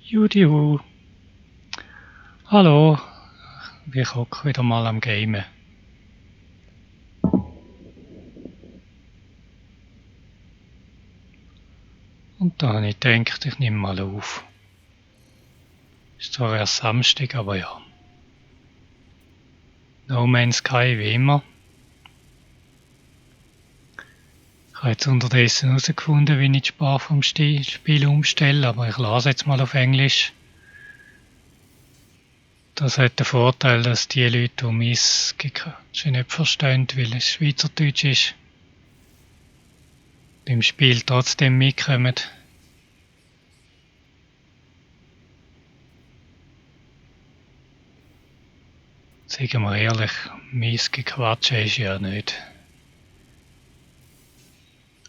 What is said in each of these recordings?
Judihu. Hallo, ich hocke wieder mal am Gamen. Und da habe ich gedacht, ich nehme mal auf. Ist zwar erst Samstag, aber ja. No Man's Sky wie immer. Ich habe jetzt unterdessen herausgefunden, wie ich die Sprache vom Spiel umstelle, aber ich lasse jetzt mal auf Englisch. Das hat den Vorteil, dass die Leute, die mein Gequatsche nicht verstehen, weil es Schweizerdeutsch ist, beim Spiel trotzdem mitkommen. Sagen wir ehrlich, mein Gequatsche ist ja nicht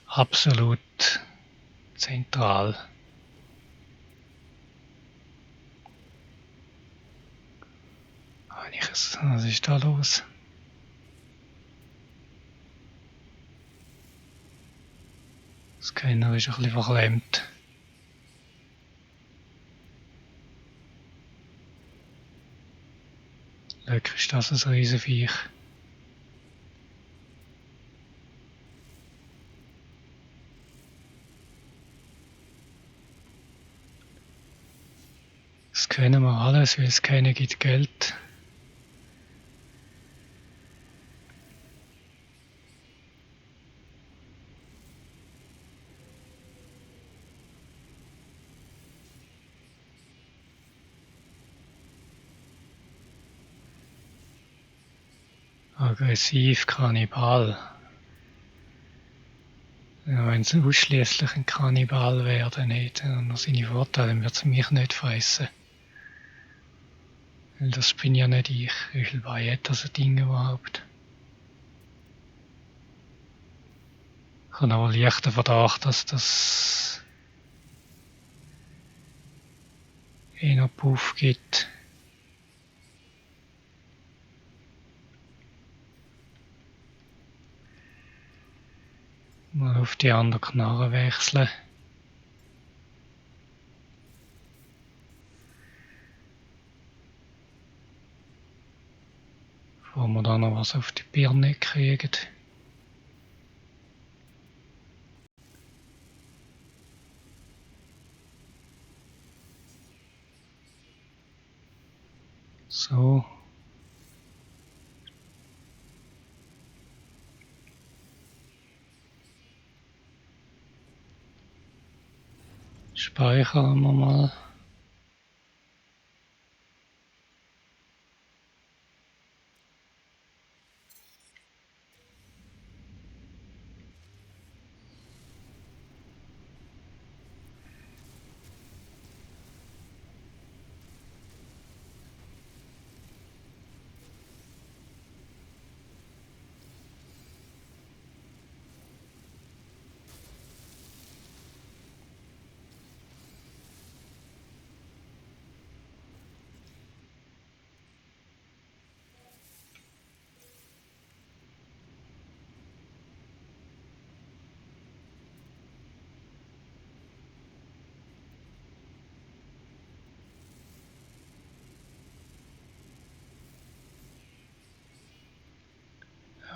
absolut zentral. Was ist da los? Das Scanner ist ein bisschen verklemmt. Lecker ist das ein Riesenviech. Das kennen wir alles, weil es keine gibt Geld. Aggressiv, Kannibal. Ja, wenn es ausschließlich ein Kannibal wäre, dann hätte er noch seine Vorteile, dann würde es mich nicht fressen. Weil das bin ja nicht ich. Wie viel weit das Ding überhaupt? Ich habe aber leichten Verdacht, dass das eher Puff gibt. Mal auf die andere Knarre wechseln. Bevor wir da noch was auf die Birne kriegen. So. Speichern wir mal.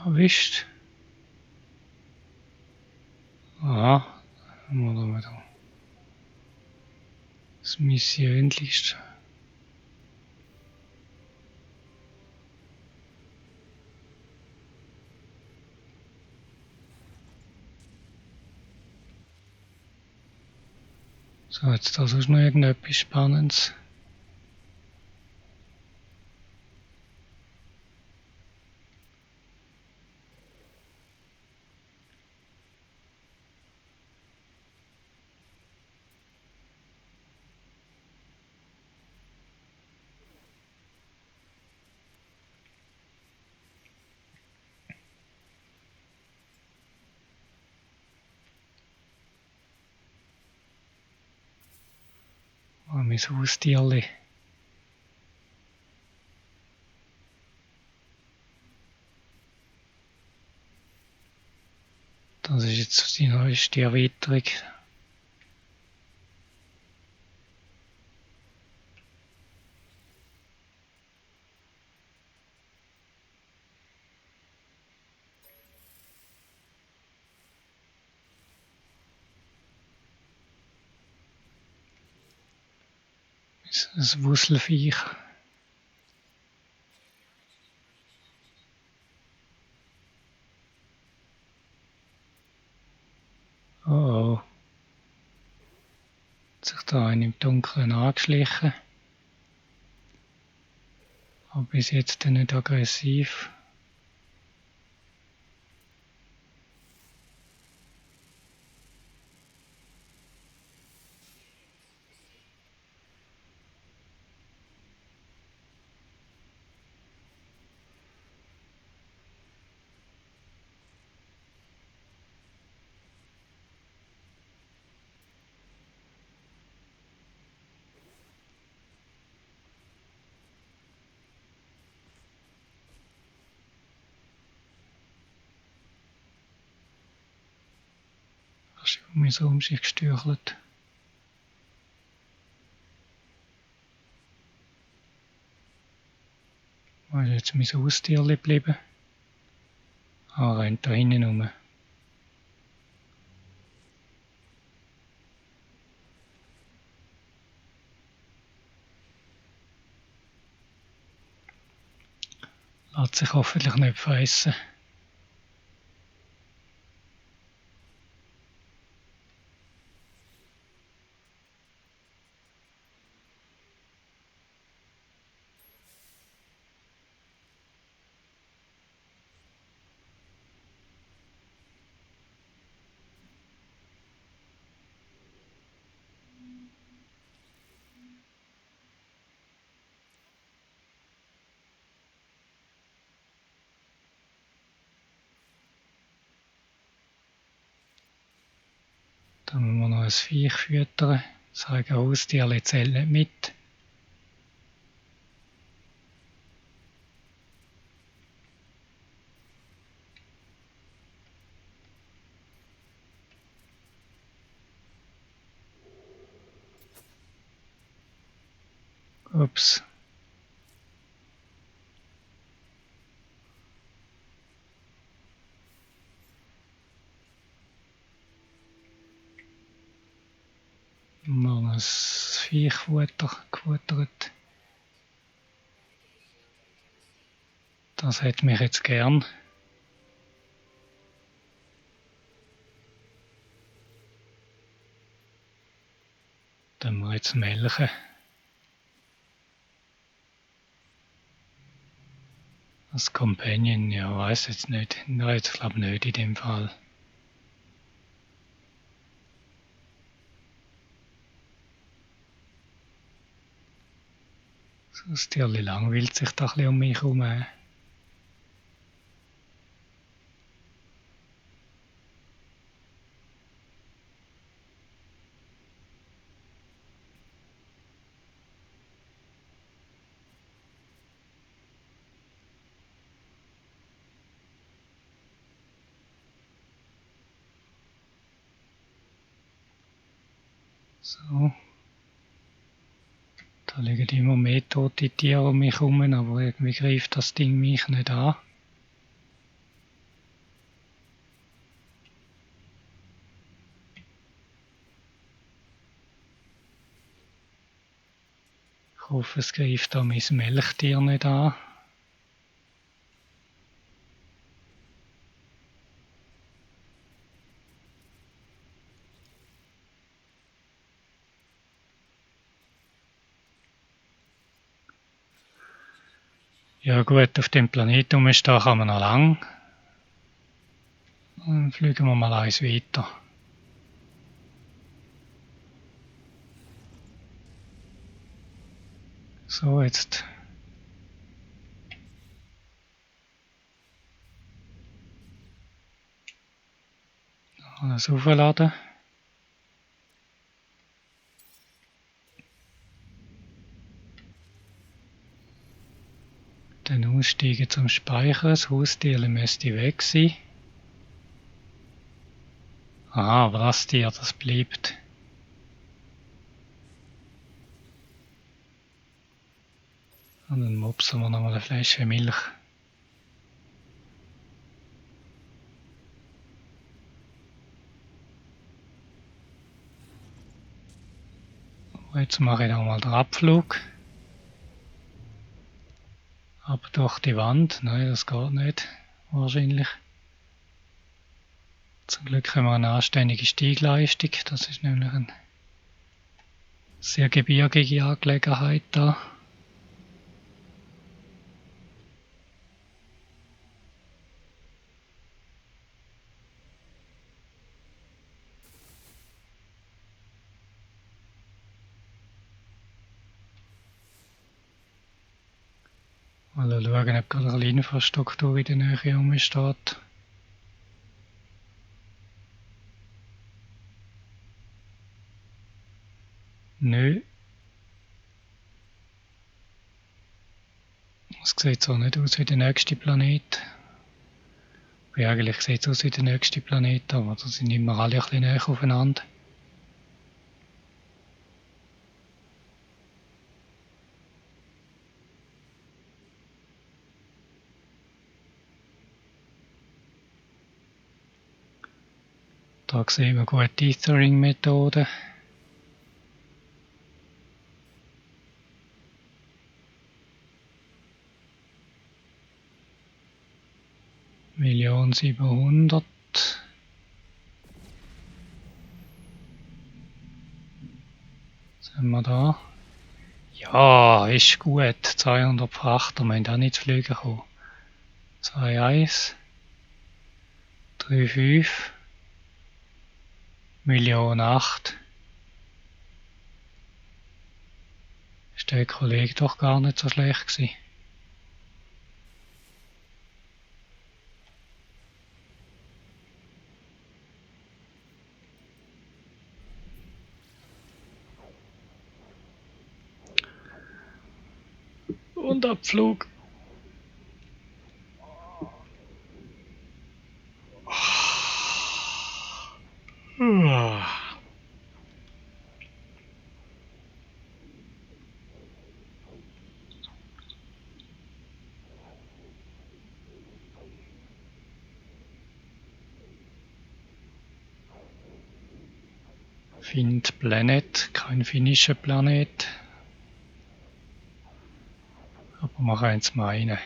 Erwischt. Aha, haben wir da wieder das Missionliste. So, jetzt da sonst noch irgendetwas Spannendes. Oh, mein Haustierli. Das ist jetzt die neueste Erweiterung. ein Wusselviech. Oh oh. Hat sich da einer im Dunkeln angeschlichen. Aber bis jetzt nicht aggressiv. Hast du mir so um sich gestürchelt? Wo ist jetzt mein Haustier geblieben? Ah, rennt da hinten rum. Lässt sich hoffentlich nicht fressen. Dann müssen wir noch ein Viech füttern. Das eigene Haustier zählt nicht mit. Ups. Noch ein Viechfutter gefuttert. Das hätte mich jetzt gern. Dann wir jetzt melken. Das Companion, ja, weiß jetzt nicht. Nein, jetzt glaube nicht in dem Fall. Das Tierchen langweilt sich da ein bisschen um mich herum. So. Da liegen immer mehr tote Tiere um mich herum, aber irgendwie greift das Ding mich nicht an. Ich hoffe, es greift da mein Melktier nicht an. Ja gut, auf dem Planeten rumstehen kann man noch lang. Dann fliegen wir mal eins weiter. So, jetzt alles aufladen. Dann aussteigen zum Speichern. Das Haustier müsste weg sein. Aha, aber das Tier, das bleibt. Und dann mopsen wir nochmal eine Flasche Milch. Jetzt mache ich da mal den Abflug. Aber durch die Wand. Nein, das geht nicht. Wahrscheinlich. Zum Glück haben wir eine anständige Stiegleistung. Das ist nämlich eine sehr gebirgige Angelegenheit da. Mal schauen, ob gerade eine Infrastruktur in der Nähe rumsteht. Nö. Es sieht so nicht aus wie der nächste Planet. Ja, eigentlich sieht es aus wie der nächste Planet, aber da sind immer alle ein bisschen näher aufeinander. Da sehen wir gut die Tethering-Methode. Million 700. Was haben wir da? Ja, ist gut. 200 Frachter, wir haben auch nicht zu fliegen kommen. 2,1. 3,5. Million 8. Ist der Kollege doch gar nicht so schlecht gewesen. Und Abflug. Find Planet, kein finnischer Planet. Aber wir können es meinen.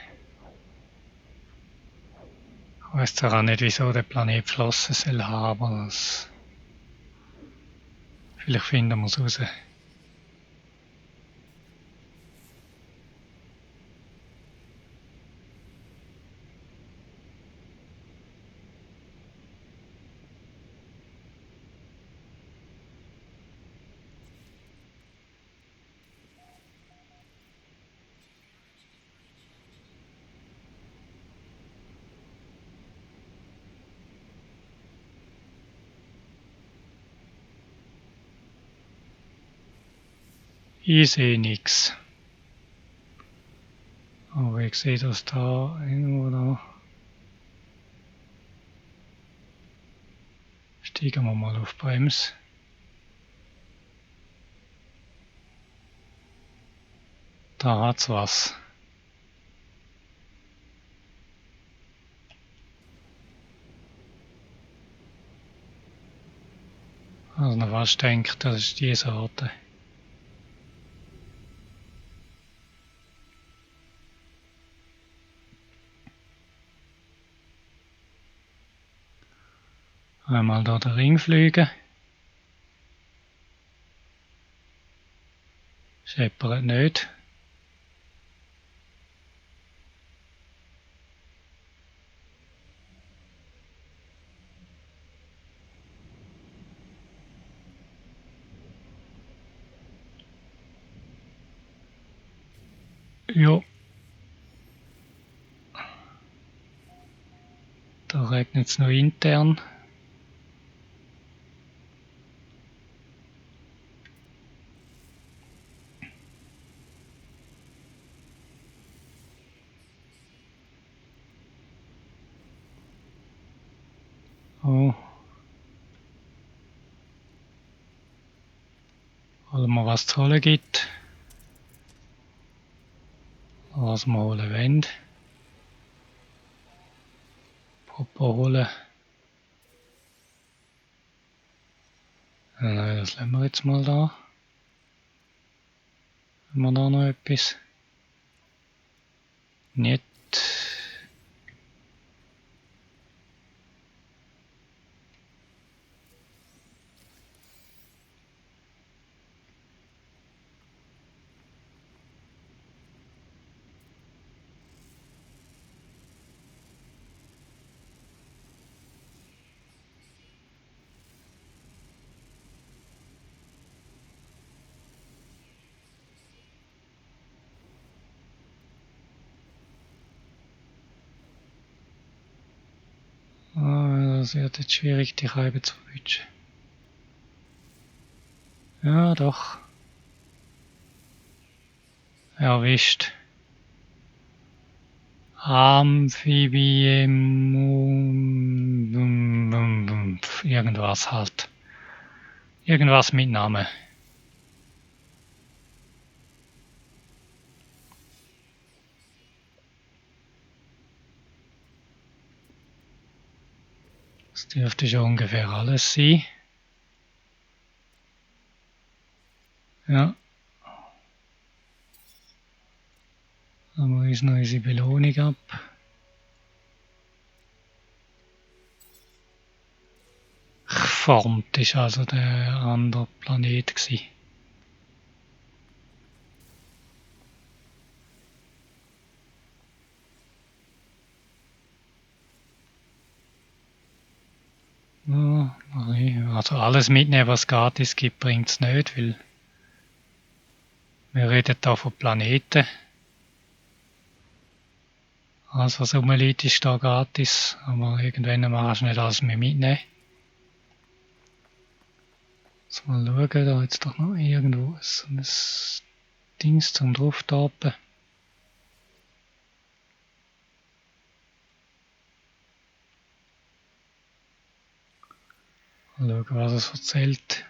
Ich weiss zwar auch nicht, wieso der Planet Flossen soll haben, aber das... Vielleicht finden wir es raus. Ich sehe nichts. Aber ich sehe das da irgendwo da. Steigen wir mal auf Brems. Da hat's was. Also noch fast denkt, das ist die Sorte. Einmal da den Ring fliegen. Scheppert nicht. Ja. Da regnet es noch intern. Oh. Holen wir, was zu holen gibt. Was wir holen wollen. Popo holen. Nein, das lassen wir jetzt mal da. Haben wir da noch etwas? Nicht. Das wird jetzt schwierig, die Reibe zu verwischen. Ja, doch. Erwischt. Amphibien. Irgendwas halt. Irgendwas mit Name. Das dürfte schon ungefähr alles sein. Ja. Dann ist noch unsere Belohnung ab. Geformt ist also der andere Planet gewesen. Ja, also alles mitnehmen, was gratis gibt, bringt es nicht, weil wir reden hier von Planeten. Alles, was rumliegt, ist da gratis, aber irgendwann machst du nicht alles mehr mitnehmen. Jetzt mal schauen, da jetzt doch noch irgendwo so ein Dings zum drauftapen. Mal schauen, was es erzählt.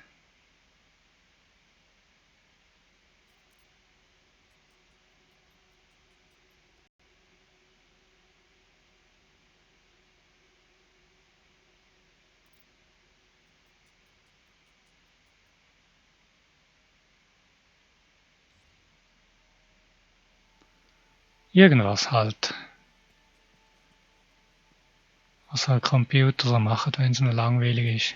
Irgendwas halt. Was halt Computer so machen, wenn es nur langweilig ist.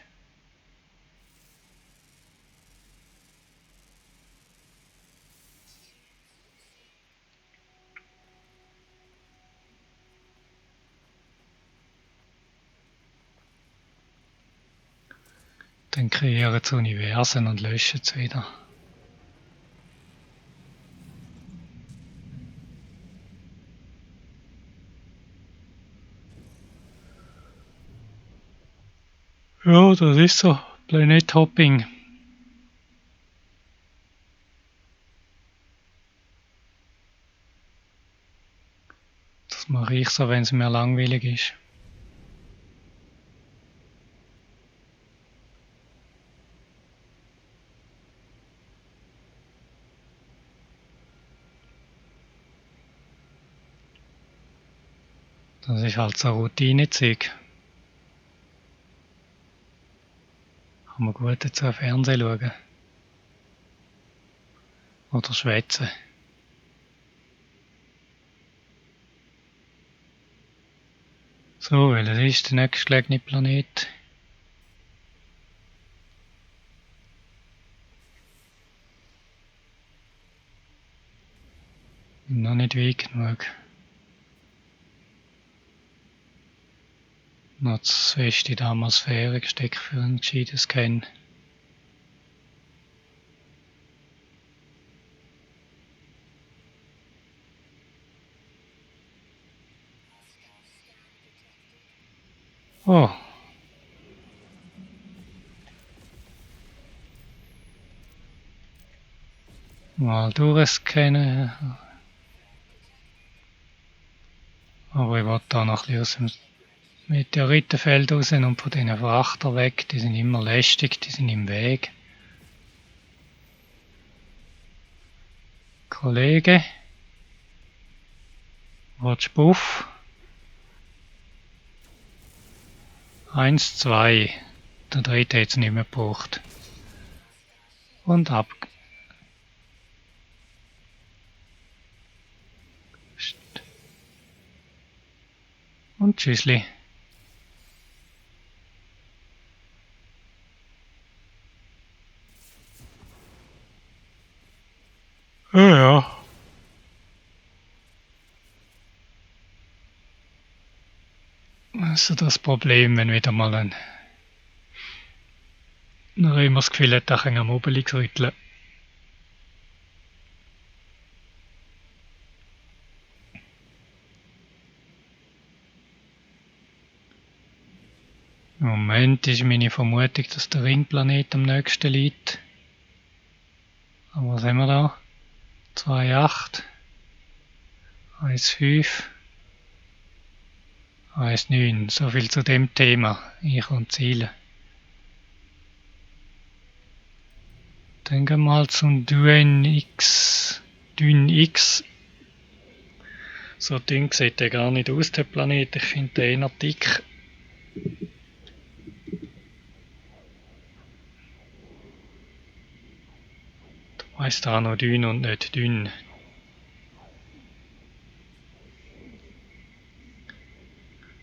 Dann kreieren sie Universen und löschen es wieder. Ja, das ist so. Planet Hopping. Das mache ich so, wenn es mir langweilig ist. Das ist halt so Routinezeug. Kann man gut jetzt auf Fernsehen schauen. Oder schwätzen. So, welches ist der nächstgelegene Planet? Noch nicht weit genug. Noch zu fest in der Atmosphäre gesteckt für einen gescheiten Scan. Oh. Mal durchscannen. Aber ich wollte da noch ein bisschen aus dem Meteoritenfeld raus und von diesen Frachtern weg. Die sind immer lästig, die sind im Weg. Kollege. Watch Buff. 1, 2. Der dritte hat es nicht mehr gebraucht. Und ab. Und tschüssli. Ja. Das ist das Problem, wenn wieder mal ein immer das Gefühl hat, da kann am Obelix rütteln. Im Moment ist meine Vermutung, dass der Ringplanet am nächsten liegt. Aber was haben wir da? 2,8, 1,5, 1,9. So viel zu dem Thema. Ich und Ziele. Dann gehen wir mal zum Dune-X. Dune-X. So dünn sieht der gar nicht aus, der Planet. Ich finde den eher dick. Da heisst auch noch dünn und nicht dünn.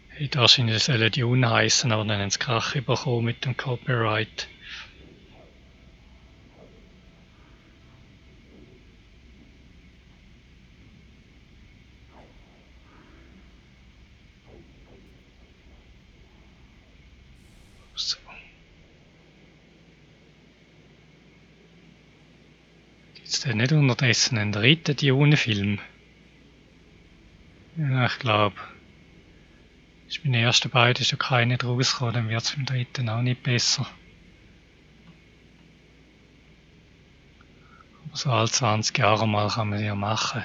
Hätte wahrscheinlich sollen Dune heißen, aber dann haben sie Krach bekommen mit dem Copyright. So. Gibt es denn nicht unterdessen einen dritten Dune-Film? Ja, ich glaube. Ist meine ersten beiden schon keine rausgekommen, dann wird es beim dritten auch nicht besser. Aber so alle 20 Jahre mal kann man ja machen.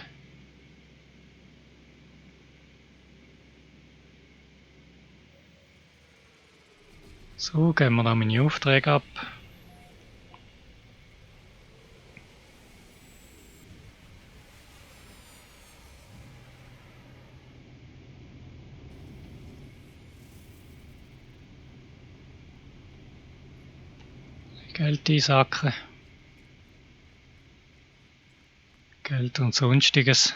So, geben wir da meine Aufträge ab. Geld einsacken. Geld und Sonstiges.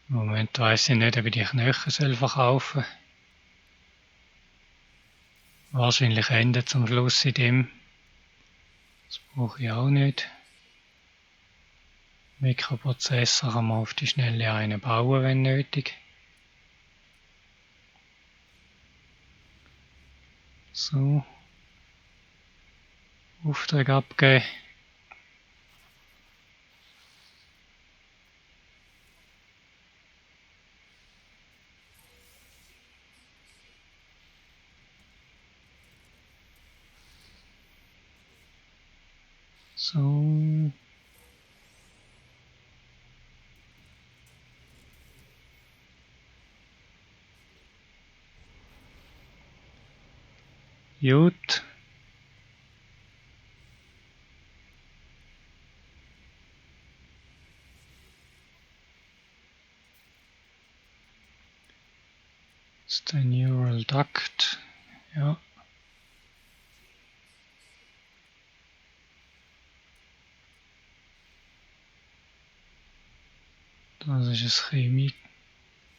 Im Moment weiss ich nicht, ob ich die Knöchel verkaufen soll. Wahrscheinlich endet zum Schluss in dem. Das brauche ich auch nicht. Mikroprozessor kann man auf die Schnelle einen bauen, wenn nötig. So. Auftrag abgeben. So. Gut. Das ist der Neural Duct. Ja. Das ist ein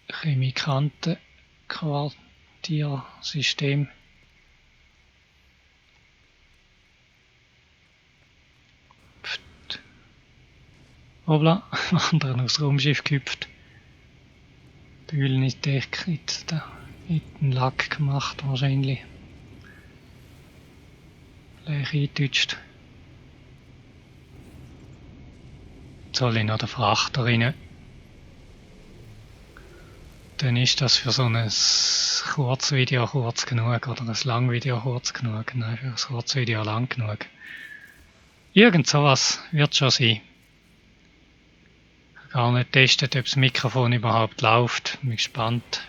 Chemikantenquartiersystem. Hoppla, anderen aufs Raumschiff gehüpft. Bühlen ist dicht mit den Lack gemacht wahrscheinlich. Gleich eingedeutscht. Jetzt soll ich noch den Frachter rein. Dann ist das für so ein Kurzvideo kurz genug oder ein Langvideo kurz genug. Nein, für ein Kurzvideo lang genug. Irgend sowas wird schon sein. Ich habe gar nicht getestet, ob das Mikrofon überhaupt läuft. Bin gespannt.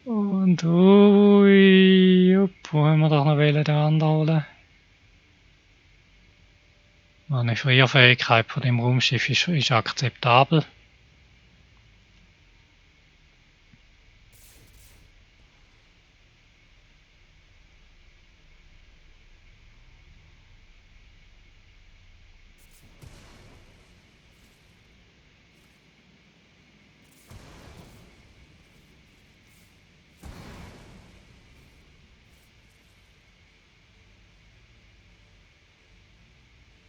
Und ui, wo haben wir doch noch den anderen holen? Die Manövrierfähigkeit von dem Raumschiff ist akzeptabel.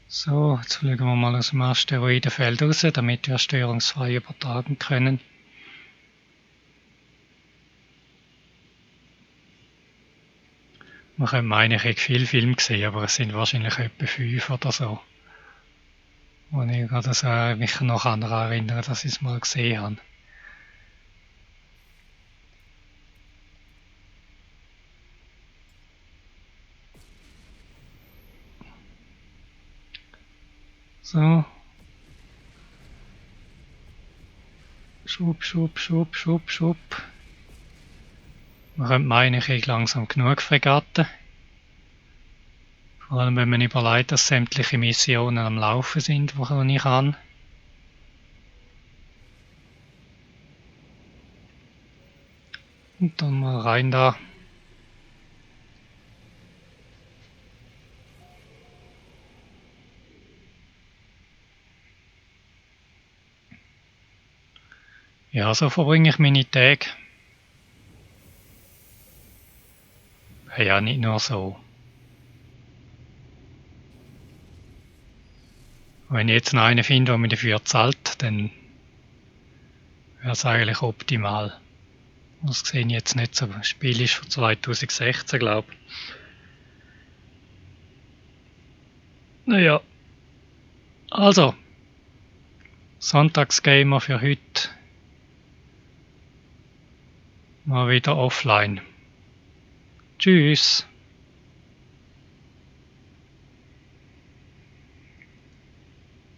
So, jetzt fliegen wir mal aus dem Asteroidenfeld raus, damit wir störungsfrei übertragen können. Man könnte meinen, ich hätte viele Filme gesehen, aber es sind wahrscheinlich etwa 5 oder so. Und ich gerade so mich noch daran erinnern, dass ich es mal gesehen habe. So. Schub, schub, schub, schub, schub. Man könnte meinen, ich hätte langsam genug Fregatten. Vor allem, wenn man überlegt, dass sämtliche Missionen am Laufen sind, die ich kann. Und dann mal rein da. Ja, so verbringe ich meine Tage. Ja, nicht nur so. Wenn ich jetzt noch einen finde, der mir dafür zahlt, dann wäre es eigentlich optimal. Das sehe ich jetzt nicht so. Das Spiel ist von 2016, glaube ich. Naja, also, Sonntagsgamer für heute mal wieder offline. Tschüss.